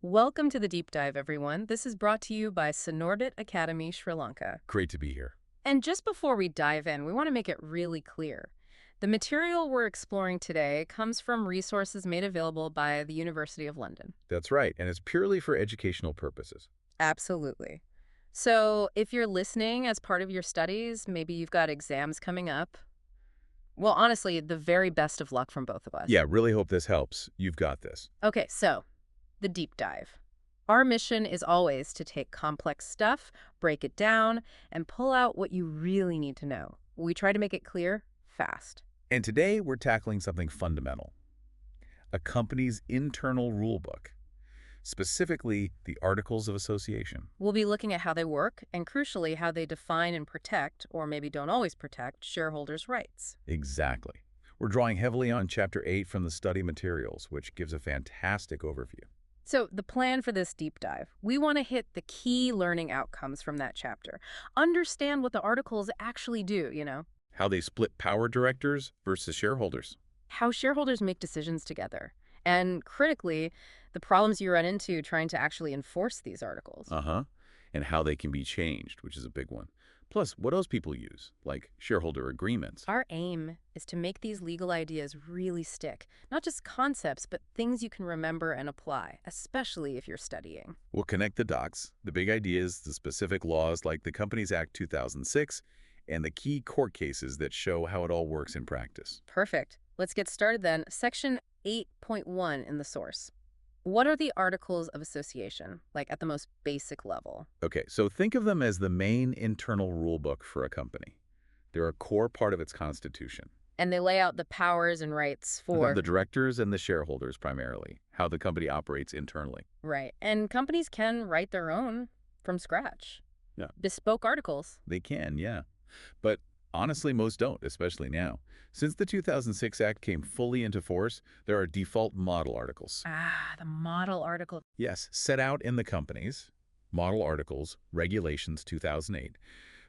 Welcome to the deep dive, everyone. This is brought to you by Sinorbit Academy, Sri Lanka. Great to be here. And just before we dive in, we want to make it really clear. The material we're exploring today comes from resources made available by the University of London. That's right, and it's purely for educational purposes. Absolutely. So if you're listening as part of your studies, maybe you've got exams coming up. Well, honestly, the very best of luck from both of us. Yeah, really hope this helps. You've got this. Okay, so the deep dive. Our mission is always to take complex stuff, break it down, and pull out what you really need to know. We try to make it clear, fast. And today we're tackling something fundamental. A company's internal rulebook, specifically the Articles of Association. We'll be looking at how they work and, crucially, how they define and protect, or maybe don't always protect, shareholders' rights. Exactly. We're drawing heavily on Chapter 8 from the study materials, which gives a fantastic overview. So the plan for this deep dive, we want to hit the key learning outcomes from that chapter. Understand what the articles actually do. How they split power directors versus shareholders. How shareholders make decisions together. And critically, the problems you run into trying to actually enforce these articles. And how they can be changed, which is a big one. Plus, what else people use, like shareholder agreements. Our aim is to make these legal ideas really stick. Not just concepts, but things you can remember and apply, especially if you're studying. We'll connect the dots, the big ideas, the specific laws like the Companies Act 2006, and the key court cases that show how it all works in practice. Perfect. Let's get started then. Section 8.1 in the source. What are the Articles of Association, like at the most basic level? Okay, so think of them as the main internal rulebook for a company. They're a core part of its constitution. And they lay out the powers and rights for... The directors and the shareholders primarily, how the company operates internally. Right. And companies can write their own from scratch. Yeah. Bespoke articles. They can, yeah. But honestly, most don't, especially now. Since the 2006 Act came fully into force, there are default model articles. The model article. Yes, set out in the companies, model articles, regulations 2008.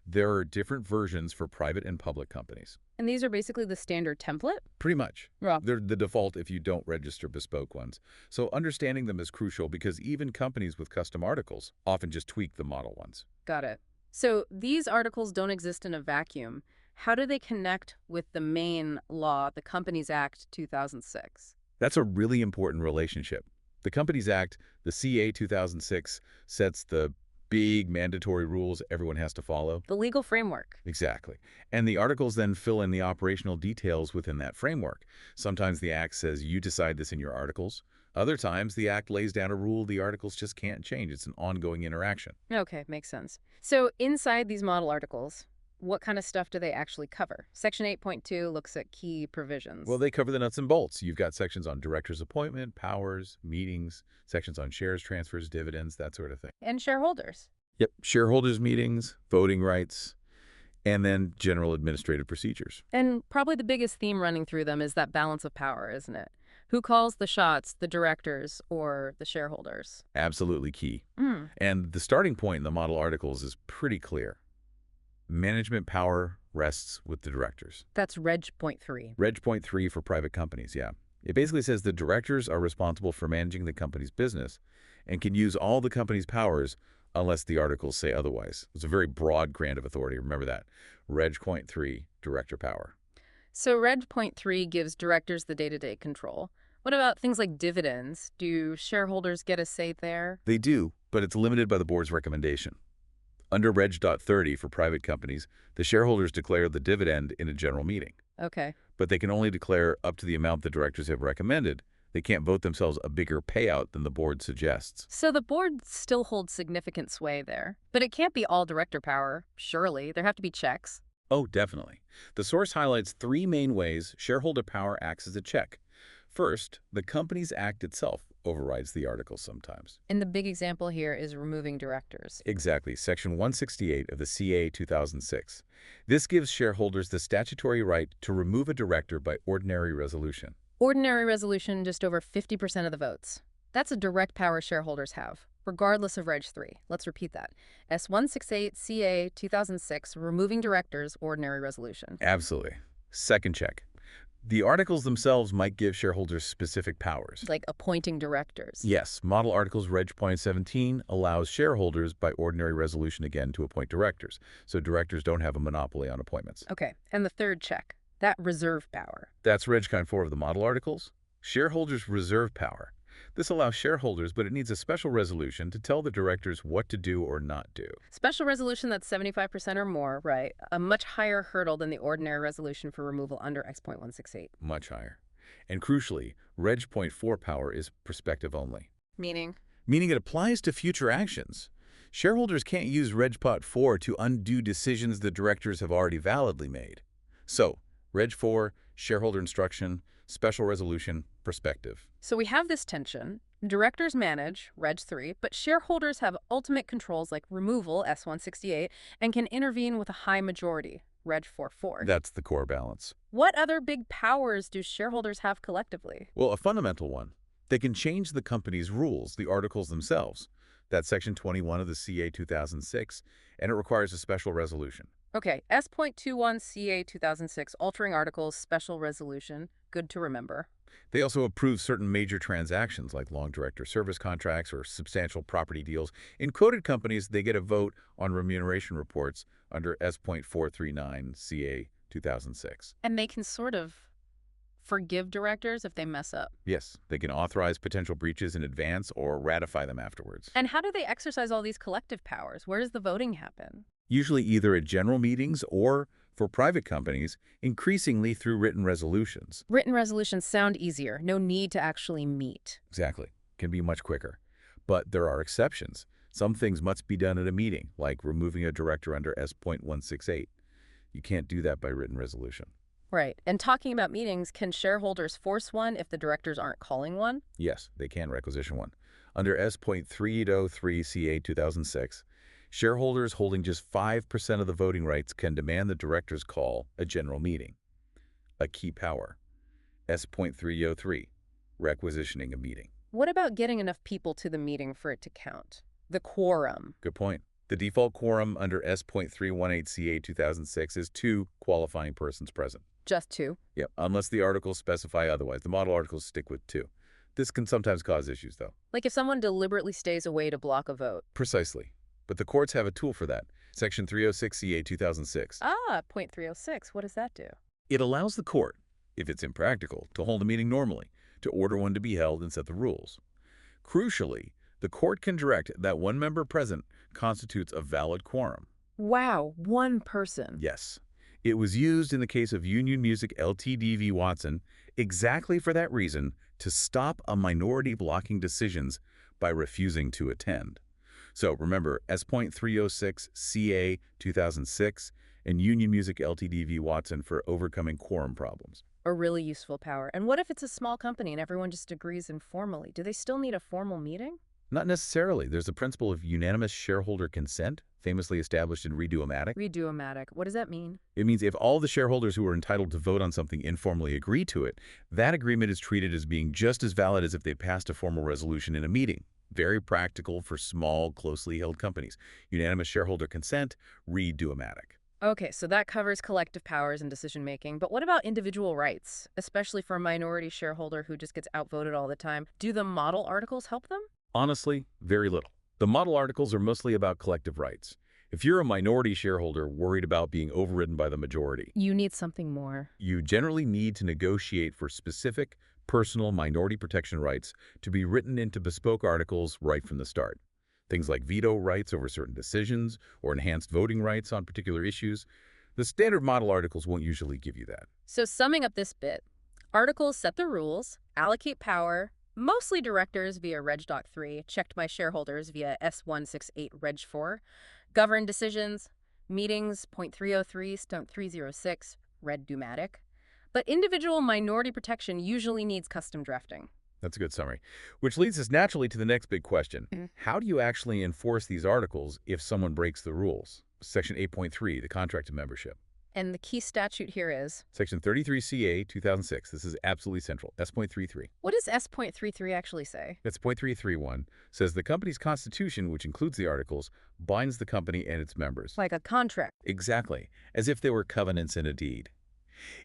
There are different versions for private and public companies. And these are basically the standard template? Pretty much. Yeah. They're the default if you don't register bespoke ones. So understanding them is crucial because even companies with custom articles often just tweak the model ones. Got it. So these articles don't exist in a vacuum. How do they connect with the main law, the Companies Act 2006? That's a really important relationship. The Companies Act, the CA 2006, sets the big mandatory rules everyone has to follow. The legal framework. Exactly. And the articles then fill in the operational details within that framework. Sometimes the Act says you decide this in your articles. Other times, the Act lays down a rule the articles just can't change. It's an ongoing interaction. Okay, makes sense. So inside these model articles, what kind of stuff do they actually cover? Section 8.2 looks at key provisions. Well, they cover the nuts and bolts. You've got sections on director's appointment, powers, meetings, sections on shares, transfers, dividends, that sort of thing. And shareholders. Yep, shareholders meetings, voting rights, and then general administrative procedures. And probably the biggest theme running through them is that balance of power, isn't it? Who calls the shots, the directors or the shareholders? Absolutely key. And the starting point in the model articles is pretty clear. Management power rests with the directors. That's Reg.3. Reg.3 for private companies, yeah. It basically says the directors are responsible for managing the company's business and can use all the company's powers unless the articles say otherwise. It's a very broad grant of authority. Remember that. Reg.3, director power. So Reg.3 gives directors the day-to-day control. What about things like dividends? Do shareholders get a say there? They do, but it's limited by the board's recommendation. Under Reg.30 for private companies, the shareholders declare the dividend in a general meeting. Okay. But they can only declare up to the amount the directors have recommended. They can't vote themselves a bigger payout than the board suggests. So the board still holds significant sway there. But it can't be all director power, surely. There have to be checks. Oh, definitely. The source highlights three main ways shareholder power acts as a check. First, the Companies Act itself overrides the articles sometimes. And the big example here is removing directors. Exactly, Section 168 of the CA 2006. This gives shareholders the statutory right to remove a director by ordinary resolution. Ordinary resolution, just over 50% of the votes. That's a direct power shareholders have, regardless of Reg 3. Let's repeat that. S168 CA 2006, removing directors, ordinary resolution. Absolutely. Second check. The articles themselves might give shareholders specific powers. Like appointing directors. Yes, Model Articles Reg. 17 allows shareholders by ordinary resolution again to appoint directors, so directors don't have a monopoly on appointments. Okay, and the third check, that reserve power. That's Reg. 4 of the Model Articles. Shareholders reserve power. This allows shareholders, but it needs a special resolution to tell the directors what to do or not do. Special resolution that's 75% or more, right? A much higher hurdle than the ordinary resolution for removal under X.168. Much higher. And crucially, Reg. 4 power is prospective only. Meaning? Meaning it applies to future actions. Shareholders can't use Reg. 4 to undo decisions the directors have already validly made. So, Reg. 4, shareholder instruction, special resolution, prospective. So we have this tension. Directors manage, Reg. 3, but shareholders have ultimate controls like removal, S.168, and can intervene with a high majority, Reg. 4.4. That's the core balance. What other big powers do shareholders have collectively? Well, a fundamental one. They can change the company's rules, the articles themselves. That's Section 21 of the CA 2006, and it requires a special resolution. Okay, S.21 CA 2006, altering articles, special resolution. Good to remember. They also approve certain major transactions like long director service contracts or substantial property deals. In quoted companies, they get a vote on remuneration reports under S.439 CA 2006. And they can sort of forgive directors if they mess up. Yes, they can authorize potential breaches in advance or ratify them afterwards. And how do they exercise all these collective powers? Where does the voting happen? Usually either at general meetings or, for private companies, increasingly through written resolutions. Written resolutions sound easier. No need to actually meet. Exactly. Can be much quicker. But there are exceptions. Some things must be done at a meeting, like removing a director under S.168. You can't do that by written resolution. Right. And talking about meetings, can shareholders force one if the directors aren't calling one? Yes, they can requisition one. Under S.303 CA 2006, shareholders holding just 5% of the voting rights can demand the directors call a general meeting. A key power. S.303, requisitioning a meeting. What about getting enough people to the meeting for it to count? The quorum. Good point. The default quorum under S.318 CA 2006 is 2 qualifying persons present. Just 2? Yep, unless the articles specify otherwise. The model articles stick with 2. This can sometimes cause issues, though. Like if someone deliberately stays away to block a vote. Precisely. But the courts have a tool for that. Section 306 CA 2006. Ah, point 306. What does that do? It allows the court, if it's impractical, to hold a meeting normally, to order one to be held and set the rules. Crucially, the court can direct that one member present constitutes a valid quorum. Wow, one person. Yes. It was used in the case of Union Music Ltd v. Watson exactly for that reason, to stop a minority blocking decisions by refusing to attend. So remember, S.306 CA 2006 and Union Music Ltd v. Watson for overcoming quorum problems. A really useful power. And what if it's a small company and everyone just agrees informally? Do they still need a formal meeting? Not necessarily. There's the principle of unanimous shareholder consent, famously established in Redo-O-Matic. Redo-O-Matic. What does that mean? It means if all the shareholders who are entitled to vote on something informally agree to it, that agreement is treated as being just as valid as if they'd passed a formal resolution in a meeting. Very practical for small, closely held companies. Unanimous shareholder consent, Redo-O-Matic. Okay, so that covers collective powers and decision-making. But what about individual rights, especially for a minority shareholder who just gets outvoted all the time? Do the model articles help them? Honestly, very little. The model articles are mostly about collective rights. If you're a minority shareholder worried about being overridden by the majority, you need something more. You generally need to negotiate for specific, personal minority protection rights to be written into bespoke articles right from the start. Things like veto rights over certain decisions or enhanced voting rights on particular issues. The standard model articles won't usually give you that. So summing up this bit, articles set the rules, allocate power, mostly directors via Reg. Doc 3, checked by shareholders via S.168 Reg. 4, govern decisions, meetings, point 303, stump 306, Redo-O-Matic. But individual minority protection usually needs custom drafting. That's a good summary. Which leads us naturally to the next big question. How do you actually enforce these articles if someone breaks the rules? Section 8.3, the contract of membership. And the key statute here is? Section 33 CA 2006. This is absolutely central. S.33. What does S.33 actually say? That's .331. Says the company's constitution, which includes the articles, binds the company and its members. Like a contract. Exactly. As if they were covenants in a deed.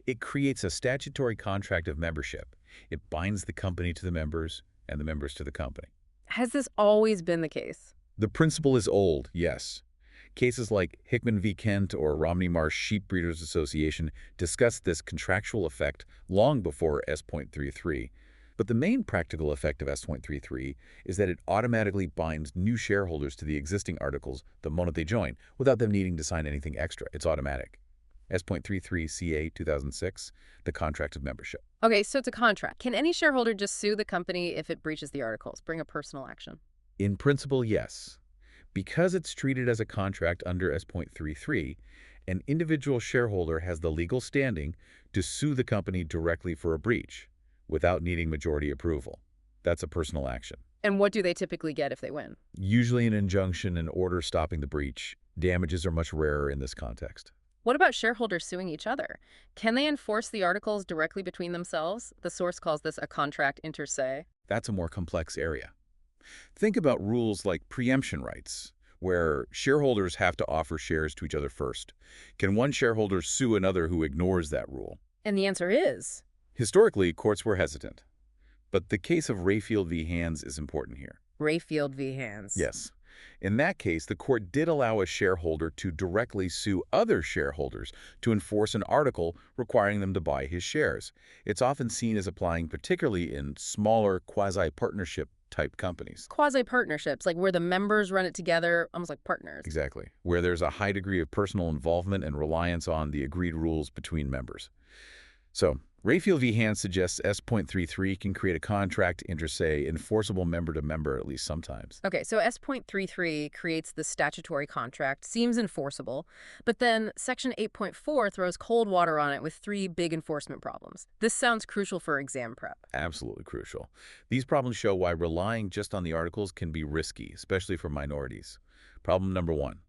It creates a statutory contract of membership. It binds the company to the members and the members to the company. Has this always been the case? The principle is old, yes. Cases like Hickman v. Kent or Romney Marsh Sheep Breeders Association discussed this contractual effect long before S.33. But the main practical effect of S.33 is that it automatically binds new shareholders to the existing articles the moment they join, without them needing to sign anything extra. It's automatic. S.33 CA 2006, the contract of membership. Okay, so it's a contract. Can any shareholder just sue the company if it breaches the articles, bring a personal action? In principle, yes. Because it's treated as a contract under S.33, an individual shareholder has the legal standing to sue the company directly for a breach without needing majority approval. That's a personal action. And what do they typically get if they win? Usually an injunction and order stopping the breach. Damages are much rarer in this context. What about shareholders suing each other? Can they enforce the articles directly between themselves? The source calls this a contract inter se. That's a more complex area. Think about rules like preemption rights, where shareholders have to offer shares to each other first. Can one shareholder sue another who ignores that rule? And the answer is Historically, courts were hesitant. But the case of Rayfield v. Hands is important here. Rayfield v. Hands. Yes. In that case, the court did allow a shareholder to directly sue other shareholders to enforce an article requiring them to buy his shares. It's often seen as applying particularly in smaller quasi-partnership type companies. Quasi-partnerships, like where the members run it together, almost like partners. Exactly. Where there's a high degree of personal involvement and reliance on the agreed rules between members. So, Rayfield v. Hands suggests S.33 can create a contract inter se enforceable member-to-member at least sometimes. Okay, so S.33 creates the statutory contract, seems enforceable, but then Section 8.4 throws cold water on it with 3 big enforcement problems. This sounds crucial for exam prep. Absolutely crucial. These problems show why relying just on the articles can be risky, especially for minorities. Problem number 1,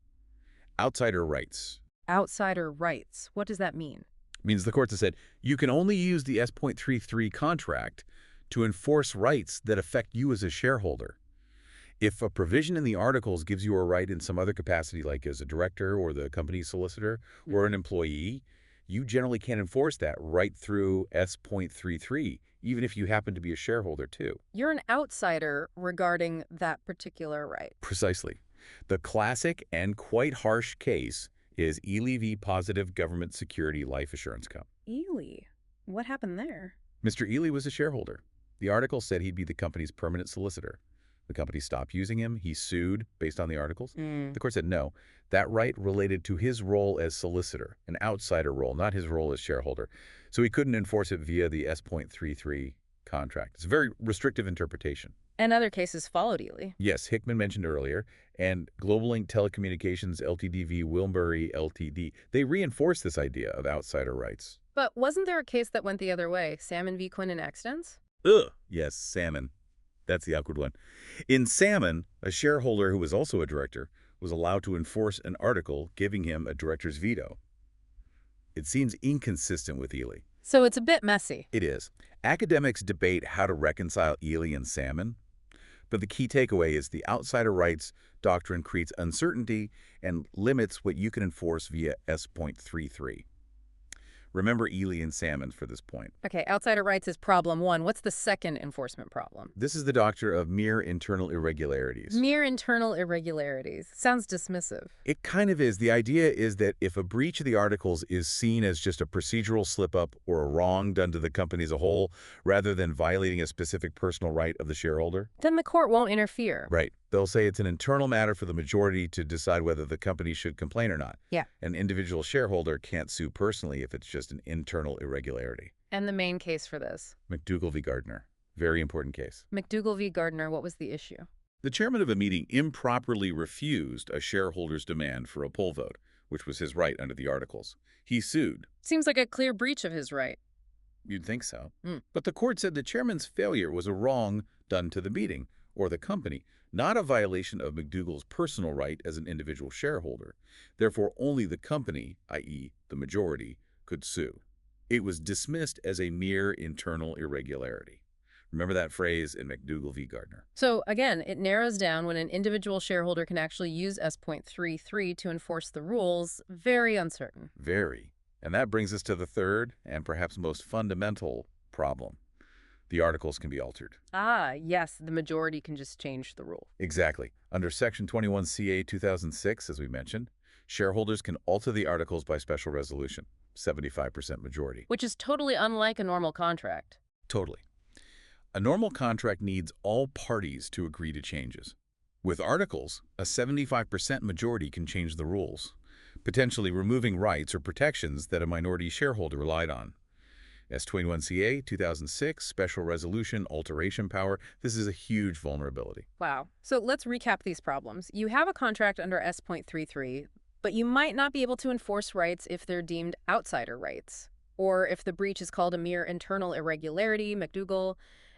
outsider rights. Outsider rights. What does that mean? Means the courts have said you can only use the S.33 contract to enforce rights that affect you as a shareholder. If a provision in the articles gives you a right in some other capacity, like as a director or the company's solicitor or an employee, you generally can't enforce that right through S.33, even if you happen to be a shareholder too. You're an outsider regarding that particular right. Precisely. The classic and quite harsh case is Ely v. Positive Government Security Life Assurance Company. Ely? What happened there? Mr. Ely was a shareholder. The article said he'd be the company's permanent solicitor. The company stopped using him. He sued based on the articles. The court said no. That right related to his role as solicitor, an outsider role, not his role as shareholder. So he couldn't enforce it via the S.33 contract. It's a very restrictive interpretation. And other cases followed Ely. Yes, Hickman mentioned earlier, and Global Link Telecommunications Ltd v. Wilbury Ltd. They reinforced this idea of outsider rights. But wasn't there a case that went the other way? Salmon v. Quinn and Accidents? Ugh. Yes, Salmon. That's the awkward one. In Salmon, a shareholder who was also a director was allowed to enforce an article giving him a director's veto. It seems inconsistent with Ely. So it's a bit messy. It is. Academics debate how to reconcile Ely and Salmon, but the key takeaway is the outsider rights doctrine creates uncertainty and limits what you can enforce via S.33. Remember Ely and Salmon for this point. Okay, outsider rights is problem 1. What's the second enforcement problem? This is the doctrine of mere internal irregularities. Mere internal irregularities. Sounds dismissive. It kind of is. The idea is that if a breach of the articles is seen as just a procedural slip-up or a wrong done to the company as a whole, rather than violating a specific personal right of the shareholder, Then the court won't interfere. right. They'll say it's an internal matter for the majority to decide whether the company should complain or not. Yeah. An individual shareholder can't sue personally if it's just an internal irregularity. And the main case for this? McDougall v. Gardner. Very important case. McDougall v. Gardner, what was the issue? The chairman of a meeting improperly refused a shareholder's demand for a poll vote, which was his right under the articles. He sued. Seems like a clear breach of his right. You'd think so. Mm. But the court said the chairman's failure was a wrong done to the meeting or the company, not a violation of McDougall's personal right as an individual shareholder. Therefore, only the company, i.e. the majority, could sue. It was dismissed as a mere internal irregularity. Remember that phrase in McDougall v. Gardner. So again, it narrows down when an individual shareholder can actually use S.33 to enforce the rules. Very uncertain. Very. And that brings us to the third and perhaps most fundamental problem. The articles can be altered. Ah, yes, the majority can just change the rule. Exactly. Under Section 21 CA 2006, as we mentioned, shareholders can alter the articles by special resolution, 75% majority. Which is totally unlike a normal contract. Totally. A normal contract needs all parties to agree to changes. With articles, a 75% majority can change the rules, potentially removing rights or protections that a minority shareholder relied on. S21CA 2006, Special Resolution Alteration Power. This is a huge vulnerability. Wow. So let's recap these problems. You have a contract under S.33, but you might not be able to enforce rights if they're deemed outsider rights, or if the breach is called a mere internal irregularity, McDougall.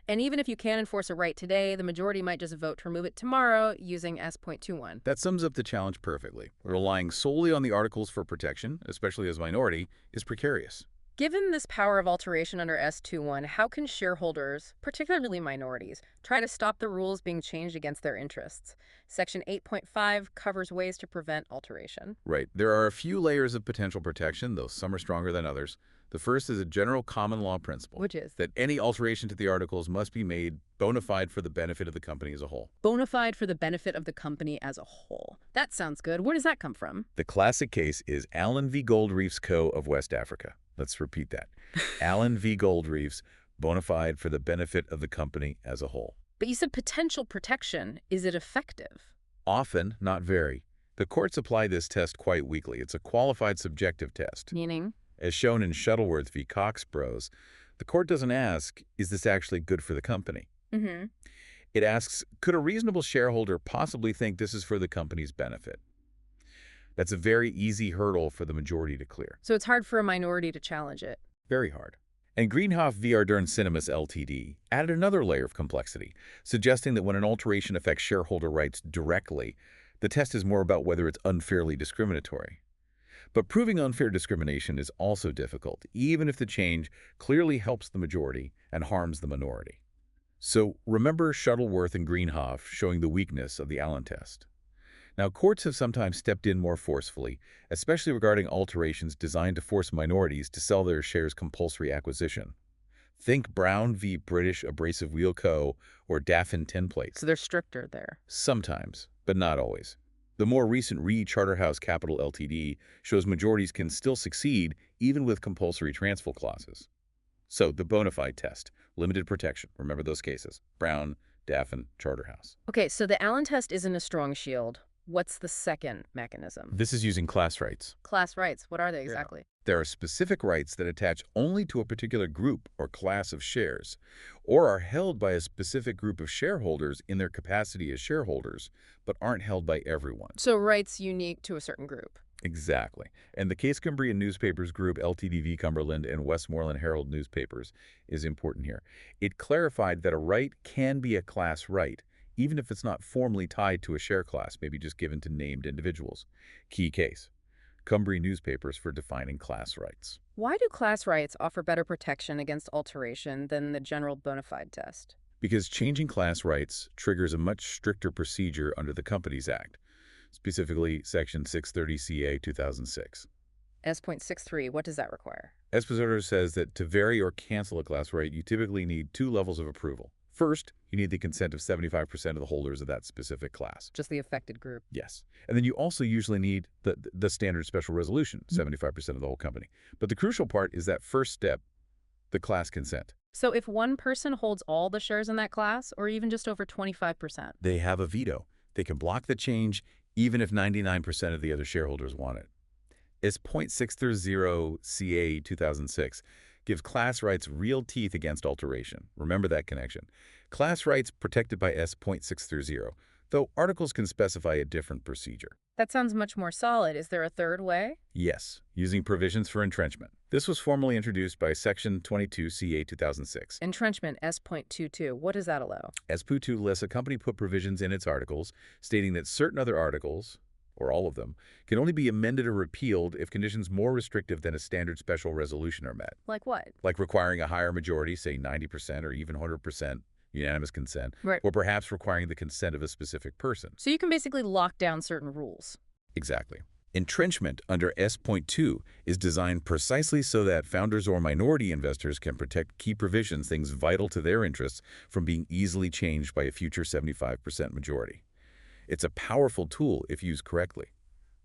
And even if you can enforce a right today, the majority might just vote to remove it tomorrow using S.21. That sums up the challenge perfectly. Relying solely on the articles for protection, especially as a minority, is precarious. Given this power of alteration under S.21, how can shareholders, particularly minorities, try to stop the rules being changed against their interests? Section 8.5 covers ways to prevent alteration. Right. There are a few layers of potential protection, though some are stronger than others. The first is a general common law principle, Which is? that any alteration to the articles must be made bona fide for the benefit of the company as a whole. Bona fide for the benefit of the company as a whole. That sounds good. Where does that come from? The classic case is Allen v. Gold Reefs Co. of West Africa. Let's repeat that. Allen v. Gold Reefs, bona fide for the benefit of the company as a whole. But you said potential protection. Is it effective? Often, not very. The courts apply this test quite weakly. It's a qualified subjective test. Meaning? As shown in Shuttleworth v. Cox Bros., the court doesn't ask, is this actually good for the company? Mm-hmm. It asks, could a reasonable shareholder possibly think this is for the company's benefit? That's a very easy hurdle for the majority to clear. So it's hard for a minority to challenge it. Very hard. And Greenhoff v. Ardern Cinemas Ltd. added another layer of complexity, suggesting that when an alteration affects shareholder rights directly, the test is more about whether it's unfairly discriminatory. But proving unfair discrimination is also difficult, even if the change clearly helps the majority and harms the minority. So remember Shuttleworth and Greenhoff showing the weakness of the Allen test. Now, courts have sometimes stepped in more forcefully, especially regarding alterations designed to force minorities to sell their shares compulsory acquisition. Think Brown v. British Abrasive Wheel Co. or Daffin Tin Plates. So they're stricter there. Sometimes, but not always. The more recent Charterhouse Capital Ltd. shows majorities can still succeed even with compulsory transfer clauses. So, the bona fide test, limited protection. Remember those cases. Brown, Daffin, Charterhouse. Okay, so the Allen test isn't a strong shield. What's the second mechanism? This is using class rights. Class rights. What are they exactly? There are specific rights that attach only to a particular group or class of shares, or are held by a specific group of shareholders in their capacity as shareholders, but aren't held by everyone. So rights unique to a certain group. Exactly. And the Case Cumbrian Newspapers Group, Ltd v. Cumberland, and Westmoreland Herald newspapers is important here. It clarified that a right can be a class right, even if it's not formally tied to a share class, maybe just given to named individuals. Key case. Cumbrian newspapers for defining class rights. Why do class rights offer better protection against alteration than the general bona fide test? Because changing class rights triggers a much stricter procedure under the Companies Act, specifically Section 630 CA 2006. S.63, what does that require? Esposito says that to vary or cancel a class right, you typically need 2 levels of approval. First, you need the consent of 75% of the holders of that specific class. Just the affected group. Yes. And then you also usually need the standard special resolution, 75% of the whole company. But the crucial part is that first step, the class consent. So if one person holds all the shares in that class, or even just over 25%? They have a veto. They can block the change even if 99% of the other shareholders want it. As .630 CA 2006 gives class rights real teeth against alteration. Remember that connection. Class rights protected by S.630, though articles can specify a different procedure. That sounds much more solid. Is there a third way? Yes, using provisions for entrenchment. This was formally introduced by Section 22 CA 2006. Entrenchment S.22. What does that allow? S.2 lets a company put provisions in its articles stating that certain other articles, or all of them, can only be amended or repealed if conditions more restrictive than a standard special resolution are met. Like what? Like requiring a higher majority, say 90% or even 100% unanimous consent, Right. or perhaps requiring the consent of a specific person. So you can basically lock down certain rules. Exactly. Entrenchment under S.2 is designed precisely so that founders or minority investors can protect key provisions, things vital to their interests, from being easily changed by a future 75% majority. It's a powerful tool if used correctly.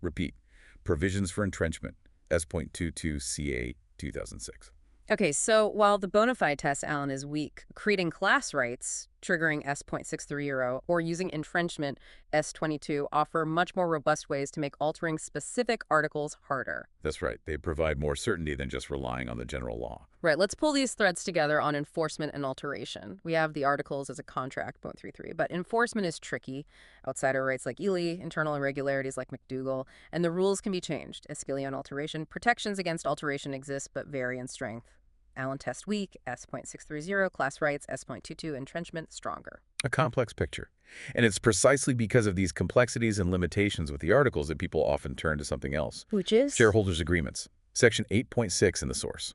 Repeat, provisions for entrenchment, S.22 CA 2006. Okay, so while the bona fide test, Alan, is weak, creating class rights, triggering S.630, or using entrenchment, S.22, offer much more robust ways to make altering specific articles harder. That's right. They provide more certainty than just relying on the general law. Right, let's pull these threads together on enforcement and alteration. We have the articles as a contract, .33, but enforcement is tricky. Outsider rights like Ely, internal irregularities like McDougall, and the rules can be changed. Escalion alteration. Protections against alteration exist but vary in strength. Allen test weak, S.630, class rights, S.22, entrenchment, stronger. A complex picture. And it's precisely because of these complexities and limitations with the articles that people often turn to something else. Which is? Shareholders' agreements. Section 8.6 in the source.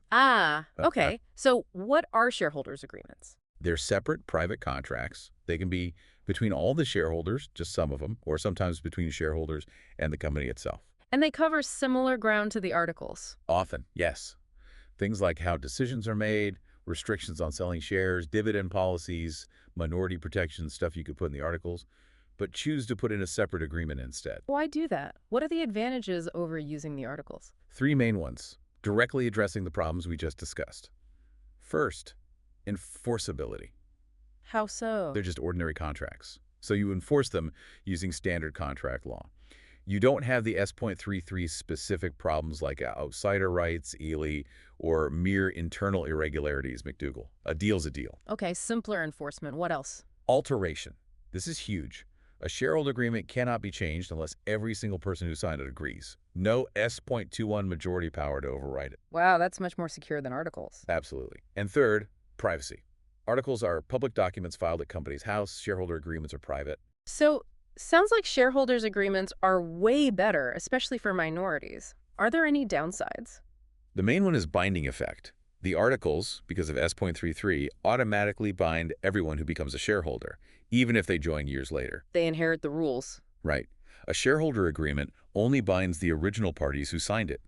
Okay. So what are shareholders' agreements? They're separate private contracts. They can be between all the shareholders, just some of them, or sometimes between shareholders and the company itself. And they cover similar ground to the articles. Often, yes. Things like how decisions are made, restrictions on selling shares, dividend policies, minority protections, stuff you could put in the articles, but choose to put in a separate agreement instead. Why do that? What are the advantages over using the articles? Three main ones, directly addressing the problems we just discussed. First, enforceability. How so? They're just ordinary contracts, so you enforce them using standard contract law. You don't have the S.33 specific problems like outsider rights, Ely, or mere internal irregularities, McDougall. A deal's a deal. Okay, simpler enforcement. What else? Alteration. This is huge. A shareholder agreement cannot be changed unless every single person who signed it agrees. No S.21 majority power to override it. Wow, that's much more secure than articles. Absolutely. And third, privacy. Articles are public documents filed at company's house. Shareholder agreements are private. So, sounds like shareholders' agreements are way better, especially for minorities. Are there any downsides? The main one is binding effect. The articles, because of S.33, automatically bind everyone who becomes a shareholder, even if they join years later. They inherit the rules. Right. A shareholder agreement only binds the original parties who signed it.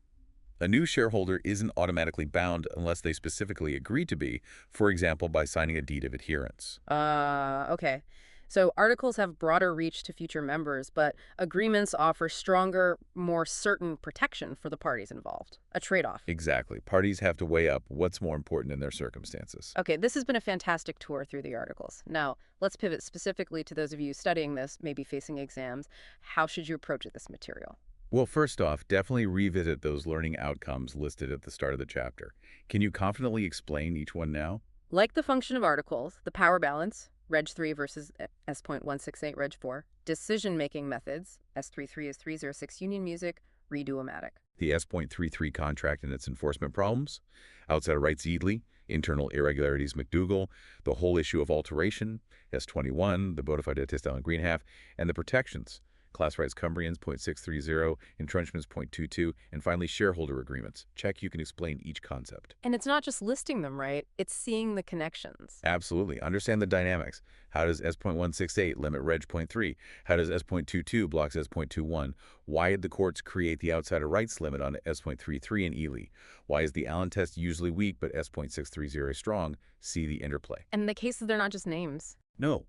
A new shareholder isn't automatically bound unless they specifically agree to be, for example, by signing a deed of adherence. Okay. So articles have broader reach to future members, but agreements offer stronger, more certain protection for the parties involved. A trade-off. Exactly. Parties have to weigh up what's more important in their circumstances. Okay, this has been a fantastic tour through the articles. Now, let's pivot specifically to those of you studying this, maybe facing exams. How should you approach this material? Well, first off, definitely revisit those learning outcomes listed at the start of the chapter. Can you confidently explain each one now? Like the function of articles, the power balance, Reg 3 versus S.168 Reg 4, decision-making methods, S33 is 306 union music, redo-o-matic. The S.33 contract and its enforcement problems, outsider rights Ely, internal irregularities McDougall, the whole issue of alteration, S21, the bona fide test Allen Greenhalf, and the protections, class rights Cumbrians, .630, entrenchments, .22, and finally shareholder agreements. Check you can explain each concept. And it's not just listing them, right? It's seeing the connections. Absolutely. Understand the dynamics. How does S.168 limit Reg .3? How does S.22 blocks S.21? Why did the courts create the outsider rights limit on S.33 in Ely? Why is the Allen test usually weak but S.630 strong? See the interplay. And the cases, they're not just names. No.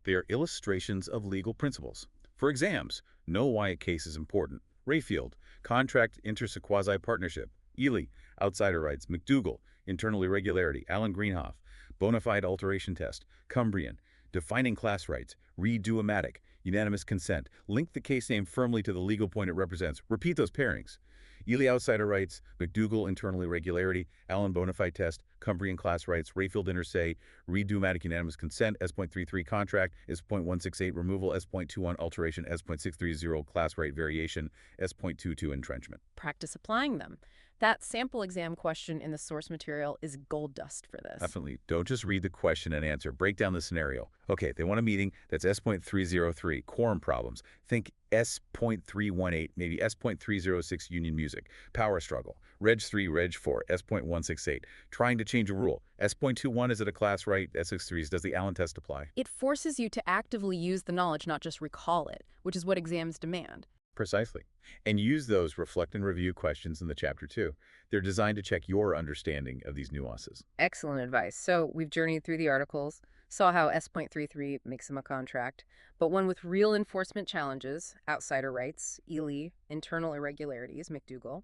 They are illustrations of legal principles. For exams, know why a case is important. Rayfield, contract inter quasi partnership. Ely, outsider rights. McDougall, internal irregularity. Allen Greenhalf, bona fide alteration test. Cumbrian, defining class rights. Redo-o-matic, unanimous consent. Link the case name firmly to the legal point it represents. Repeat those pairings. Ely outsider rights, McDougall internal irregularity, Allen bona fide test, Cumbrian class rights, Rayfield inter se, redo-o-matic unanimous consent, S.33 contract, S.168 removal, S.21 alteration, S.630 class right variation, S.22 entrenchment. Practice applying them. That sample exam question in the source material is gold dust for this. Definitely. Don't just read the question and answer. Break down the scenario. Okay, they want a meeting that's S.303, quorum problems. Think S.318, maybe S.306 union music. Power struggle. Reg 3, Reg 4, S.168. Trying to change a rule. S.21, is it a class right? S.63, does the Allen test apply? It forces you to actively use the knowledge, not just recall it, which is what exams demand. Precisely. And use those reflect and review questions in the chapter 2. They're designed to check your understanding of these nuances. Excellent advice. So we've journeyed through the articles, saw how S.33 makes them a contract, but one with real enforcement challenges, outsider rights, ELE, internal irregularities, McDougall.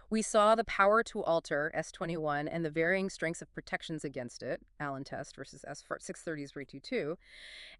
We saw the power to alter S21 and the varying strengths of protections against it, Allen test versus S630's 322,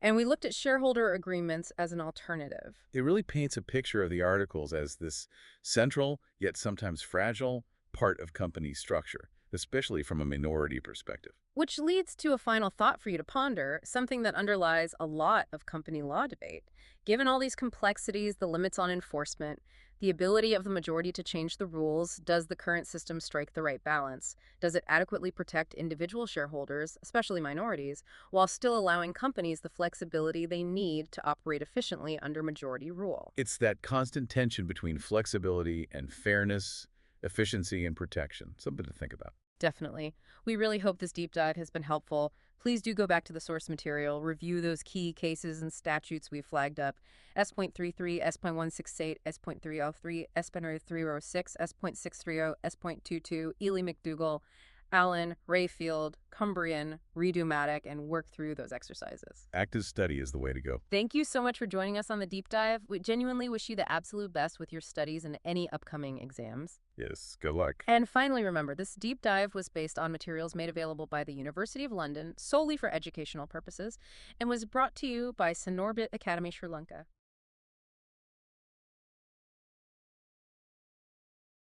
and we looked at shareholder agreements as an alternative, It really paints a picture of the articles as this central, yet sometimes fragile, part of company structure, especially from a minority perspective. which leads to a final thought for you to ponder, something that underlies a lot of company law debate. Given all these complexities, the limits on enforcement, the ability of the majority to change the rules, does the current system strike the right balance? Does it adequately protect individual shareholders, especially minorities, while still allowing companies the flexibility they need to operate efficiently under majority rule? It's that constant tension between flexibility and fairness, efficiency and protection. Something to think about. Definitely. We really hope this deep dive has been helpful. Please do go back to the source material, review those key cases and statutes we flagged up: S.33, S.168, S.303, S.306, S.630, S.22, Ely McDougall, Allen, Rayfield, Cumbrian, Redo-Matic, and work through those exercises. Active study is the way to go. Thank you so much for joining us on the deep dive. We genuinely wish you the absolute best with your studies and any upcoming exams. Yes, good luck. And finally, remember, this deep dive was based on materials made available by the University of London solely for educational purposes and was brought to you by Sinorbit Academy, Sri Lanka.